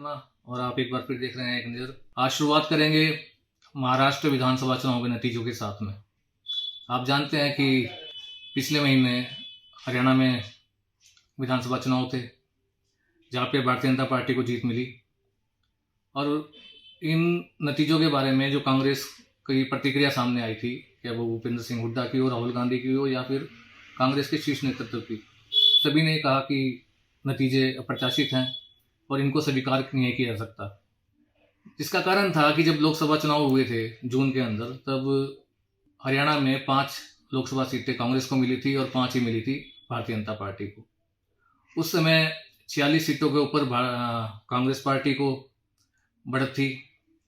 शर्मा और आप एक बार फिर देख रहे हैं एक नज़र। आज शुरुआत करेंगे महाराष्ट्र विधानसभा चुनाव के नतीजों के साथ में। आप जानते हैं कि पिछले महीने हरियाणा में विधानसभा चुनाव थे जहाँ पे भारतीय जनता पार्टी को जीत मिली, और इन नतीजों के बारे में जो कांग्रेस की प्रतिक्रिया सामने आई थी, क्या वो भूपेंद्र सिंह हुड्डा की हो, राहुल गांधी की हो, या फिर कांग्रेस के शीर्ष नेतृत्व की, सभी ने कहा कि नतीजे अप्रत्याशित हैं और इनको स्वीकार नहीं किया जा सकता। इसका कारण था कि जब लोकसभा चुनाव हुए थे जून के अंदर, तब हरियाणा में 5 लोकसभा सीटें कांग्रेस को मिली थी और 5 ही मिली थी भारतीय जनता पार्टी को। उस समय 46 सीटों के ऊपर कांग्रेस पार्टी को बढ़त थी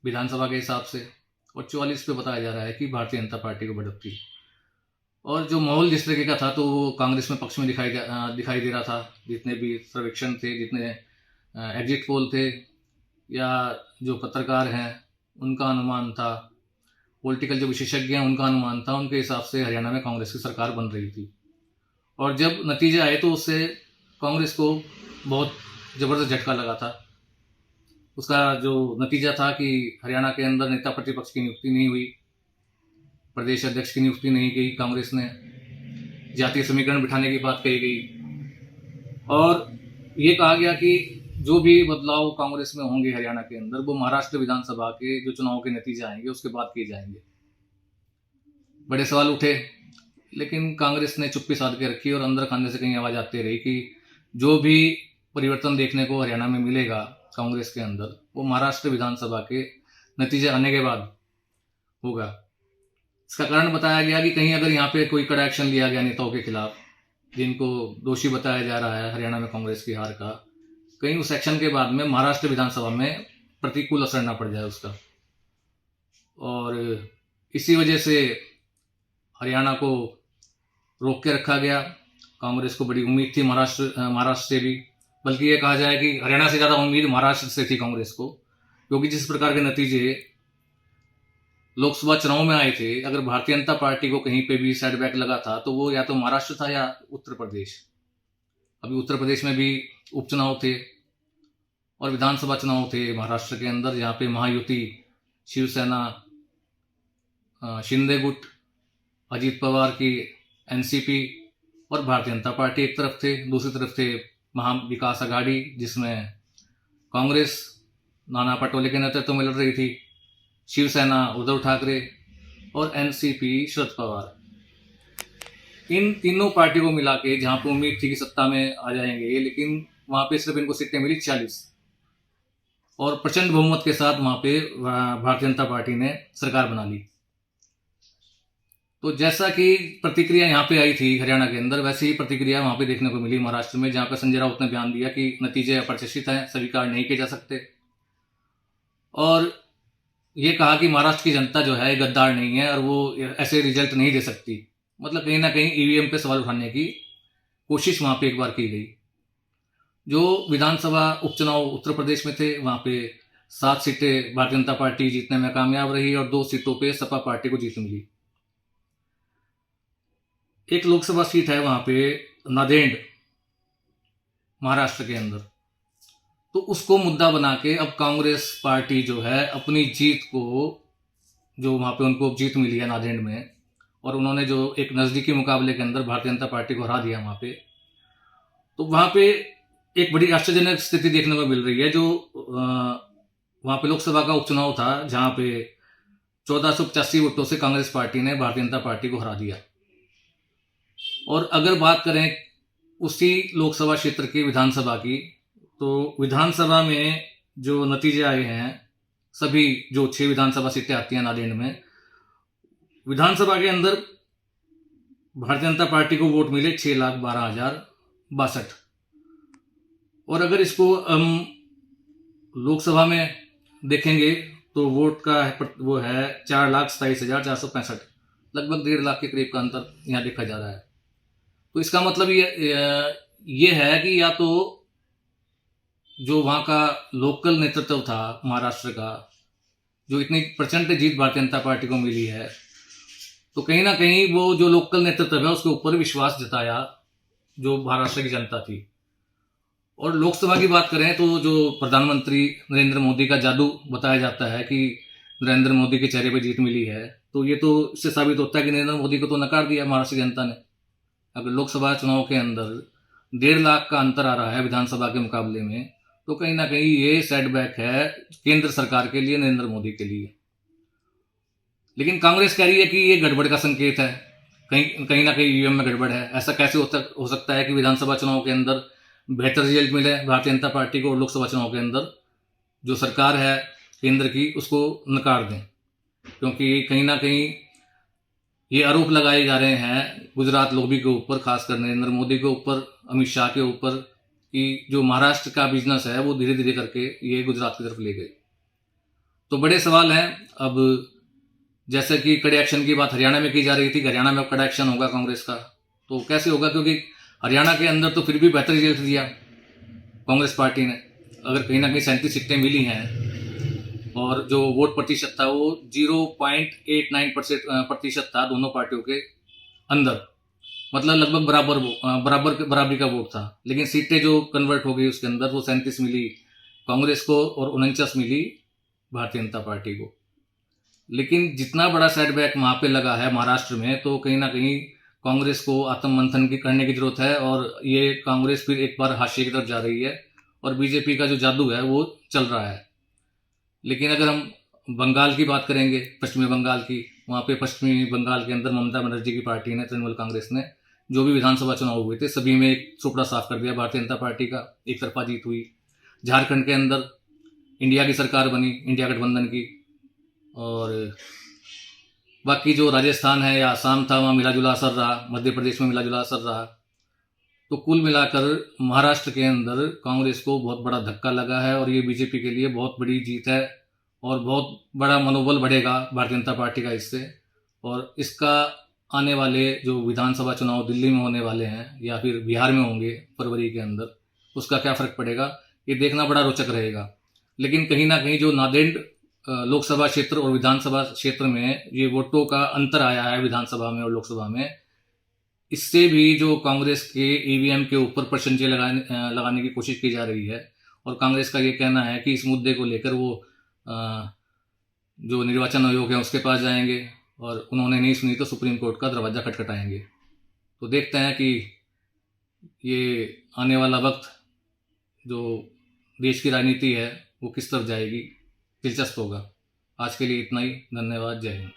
विधानसभा के हिसाब से, और 44 पे बताया जा रहा है कि भारतीय जनता पार्टी को बढ़त थी। और जो माहौल जिस तरीके का था तो वो कांग्रेस में पक्ष में दिखाई दे रहा था। जितने भी सर्वेक्षण थे, जितने एग्जिट पोल थे, या जो पत्रकार हैं उनका अनुमान था, पॉलिटिकल जो विशेषज्ञ हैं उनका अनुमान था, उनके हिसाब से हरियाणा में कांग्रेस की सरकार बन रही थी। और जब नतीजे आए तो उससे कांग्रेस को बहुत ज़बरदस्त झटका लगा था। उसका जो नतीजा था कि हरियाणा के अंदर नेता प्रतिपक्ष की नियुक्ति नहीं हुई, प्रदेश अध्यक्ष की नियुक्ति नहीं की कांग्रेस ने, जातीय समीकरण बिठाने की बात कही गई, और ये कहा गया कि जो भी बदलाव कांग्रेस में होंगे हरियाणा के अंदर, वो महाराष्ट्र विधानसभा के जो चुनाव के नतीजे आएंगे उसके बाद किए जाएंगे। बड़े सवाल उठे, लेकिन कांग्रेस ने चुप्पी साध के रखी और अंदर खाने से कहीं आवाज़ आती रही कि जो भी परिवर्तन देखने को हरियाणा में मिलेगा कांग्रेस के अंदर, वो महाराष्ट्र विधानसभा के नतीजे आने के बाद होगा। इसका कारण बताया गया कि कहीं अगर यहाँ पे कोई कड़ा एक्शन लिया गया नेताओं के खिलाफ, जिनको दोषी बताया जा रहा है हरियाणा में कांग्रेस की हार का, कहीं उस एक्शन के बाद में महाराष्ट्र विधानसभा में प्रतिकूल असर ना पड़ जाए उसका। और इसी वजह से हरियाणा को रोक के रखा गया। कांग्रेस को बड़ी उम्मीद थी महाराष्ट्र से भी, बल्कि ये कहा जाए कि हरियाणा से ज़्यादा उम्मीद महाराष्ट्र से थी कांग्रेस को, क्योंकि जिस प्रकार के नतीजे लोकसभा चुनाव में आए थे, अगर भारतीय जनता पार्टी को कहीं पे भी सेटबैक लगा था तो वो या तो महाराष्ट्र था या उत्तर प्रदेश। अभी उत्तर प्रदेश में भी उपचुनाव थे और विधानसभा चुनाव थे महाराष्ट्र के अंदर, जहाँ पे महायुति शिवसेना, शिंदे गुट, अजीत पवार की एनसीपी और भारतीय जनता पार्टी एक तरफ थे, दूसरी तरफ थे महाविकास आघाड़ी जिसमें कांग्रेस नाना पटोले के नेतृत्व में लड़ रही थी, शिवसेना उद्धव ठाकरे और एनसीपी शरद पवार। इन तीनों पार्टियों को मिला के जहाँ पे उम्मीद थी कि सत्ता में आ जाएंगे, लेकिन वहाँ पे सिर्फ इनको सीटें मिली 46, और प्रचंड बहुमत के साथ वहाँ पे भारतीय जनता पार्टी ने सरकार बना ली। तो जैसा कि प्रतिक्रिया यहाँ पे आई थी हरियाणा के अंदर, वैसे ही प्रतिक्रिया वहाँ पे देखने को मिली महाराष्ट्र में, जहाँ पे संजय राउत ने बयान दिया कि नतीजे अप्रत्याशित हैं, स्वीकार नहीं किए जा सकते, और ये कहा कि महाराष्ट्र की जनता जो है गद्दार नहीं है और वो ऐसे रिजल्ट नहीं दे सकती। मतलब कहीं ना कहीं ईवीएम पे सवाल उठाने की कोशिश वहाँ पे एक बार की गई। जो विधानसभा उपचुनाव उत्तर प्रदेश में थे, वहाँ पे 7 सीटें भारतीय जनता पार्टी जीतने में कामयाब रही और 2 सीटों पे सपा पार्टी को जीत मिली। एक लोकसभा सीट है वहाँ पे नांदेड़ महाराष्ट्र के अंदर, तो उसको मुद्दा बना के अब कांग्रेस पार्टी जो है अपनी जीत को, जो वहाँ पे उनको जीत मिली है नांदेड़ में, और उन्होंने जो एक नज़दीकी मुकाबले के अंदर भारतीय जनता पार्टी को हरा दिया वहाँ पे, तो वहाँ पे एक बड़ी आश्चर्यजनक स्थिति देखने को मिल रही है। जो वहाँ पे लोकसभा का उपचुनाव था जहाँ पे 1485 वोटों से कांग्रेस पार्टी ने भारतीय जनता पार्टी को हरा दिया। और अगर बात करें उसी लोकसभा क्षेत्र की विधानसभा की, तो विधानसभा में जो नतीजे आए हैं, सभी जो 6 विधानसभा सीटें आती हैं नांदेड़ में, विधानसभा के अंदर भारतीय जनता पार्टी को वोट मिले 6,12,062, और अगर इसको हम लोकसभा में देखेंगे तो वोट का वो है 4,27,465, लगभग 1.5 लाख के करीब का अंतर यहाँ देखा जा रहा है। तो इसका मतलब ये है कि या तो जो वहाँ का लोकल नेतृत्व था महाराष्ट्र का, जो इतनी प्रचंड जीत भारतीय जनता पार्टी को मिली है, तो कहीं ना कहीं वो जो लोकल नेतृत्व है उसके ऊपर विश्वास जताया जो महाराष्ट्र की जनता थी, और लोकसभा की बात करें तो जो प्रधानमंत्री नरेंद्र मोदी का जादू बताया जाता है कि नरेंद्र मोदी के चेहरे पर जीत मिली है, तो ये तो इससे साबित होता है कि नरेंद्र मोदी को तो नकार दिया महाराष्ट्र की जनता ने। अगर लोकसभा चुनाव के अंदर 1.5 लाख का अंतर आ रहा है विधानसभा के मुकाबले में, तो कहीं ना कहीं ये सेटबैक है केंद्र सरकार के लिए, नरेंद्र मोदी के लिए। लेकिन कांग्रेस कह रही है कि ये गड़बड़ का संकेत है, कहीं कहीं ना कहीं ईवीएम में गड़बड़ है। ऐसा कैसे हो सकता है कि विधानसभा चुनाव के अंदर बेहतर रिजल्ट मिले भारतीय जनता पार्टी को और लोकसभा चुनाव के अंदर जो सरकार है केंद्र की उसको नकार दें? क्योंकि कहीं ना कहीं ये आरोप लगाए जा रहे हैं गुजरात लॉबी के ऊपर, खासकर नरेंद्र मोदी के ऊपर, अमित शाह के ऊपर, कि जो महाराष्ट्र का बिजनेस है वो धीरे धीरे करके ये गुजरात की तरफ ले गए। तो बड़े सवाल हैं। अब जैसे कि कड़े एक्शन की बात हरियाणा में की जा रही थी कि हरियाणा में कड़ा एक्शन होगा कांग्रेस का, तो कैसे होगा? क्योंकि हरियाणा के अंदर तो फिर भी बेहतर रिजल्ट दिया कांग्रेस पार्टी ने। अगर कहीं ना कहीं 37 सीटें मिली हैं और जो वोट प्रतिशत था वो 0.89% प्रतिशत था दोनों पार्टियों के अंदर, मतलब लगभग बराबरी का वोट था। लेकिन सीटें जो कन्वर्ट हो गई उसके अंदर वो 37 मिली कांग्रेस को और 49 मिली भारतीय जनता पार्टी को। लेकिन जितना बड़ा सेटबैक वहां पे लगा है महाराष्ट्र में, तो कहीं ना कहीं कांग्रेस को आत्ममंथन करने की जरूरत है और ये कांग्रेस फिर एक बार हाशिए की तरफ जा रही है और बीजेपी का जो जादू है वो चल रहा है। लेकिन अगर हम बंगाल की बात करेंगे, पश्चिमी बंगाल की, वहाँ पे पश्चिमी बंगाल के अंदर ममता बनर्जी की पार्टी ने, तृणमूल कांग्रेस ने, जो भी विधानसभा चुनाव हुए थे सभी में एक चोपड़ा साफ कर दिया भारतीय जनता पार्टी का, एक तरफा जीत हुई। झारखंड के अंदर इंडिया की सरकार बनी, इंडिया गठबंधन की। और बाकी जो राजस्थान है या आसाम था वहाँ मिला जुला असर रहा, मध्य प्रदेश में मिला जुला असर रहा। तो कुल मिलाकर महाराष्ट्र के अंदर कांग्रेस को बहुत बड़ा धक्का लगा है और ये बीजेपी के लिए बहुत बड़ी जीत है और बहुत बड़ा मनोबल बढ़ेगा भारतीय जनता पार्टी का इससे। और इसका आने वाले जो विधानसभा चुनाव दिल्ली में होने वाले हैं या फिर बिहार में होंगे फरवरी के अंदर, उसका क्या फर्क पड़ेगा ये देखना बड़ा रोचक रहेगा। लेकिन कहीं ना कहीं जो नादेड़ लोकसभा क्षेत्र और विधानसभा क्षेत्र में ये वोटों का अंतर आया है विधानसभा में और लोकसभा में, इससे भी जो कांग्रेस के ईवीएम के ऊपर प्रशंसे लगाने की कोशिश की जा रही है। और कांग्रेस का ये कहना है कि इस मुद्दे को लेकर वो जो निर्वाचन आयोग है उसके पास जाएंगे और उन्होंने नहीं सुनी तो सुप्रीम कोर्ट का दरवाजा खटखटाएंगे। तो देखते हैं कि ये आने वाला वक्त जो देश की राजनीति है वो किस तरफ जाएगी, दिलचस्प होगा। आज के लिए इतना ही, धन्यवाद, जय हिंद।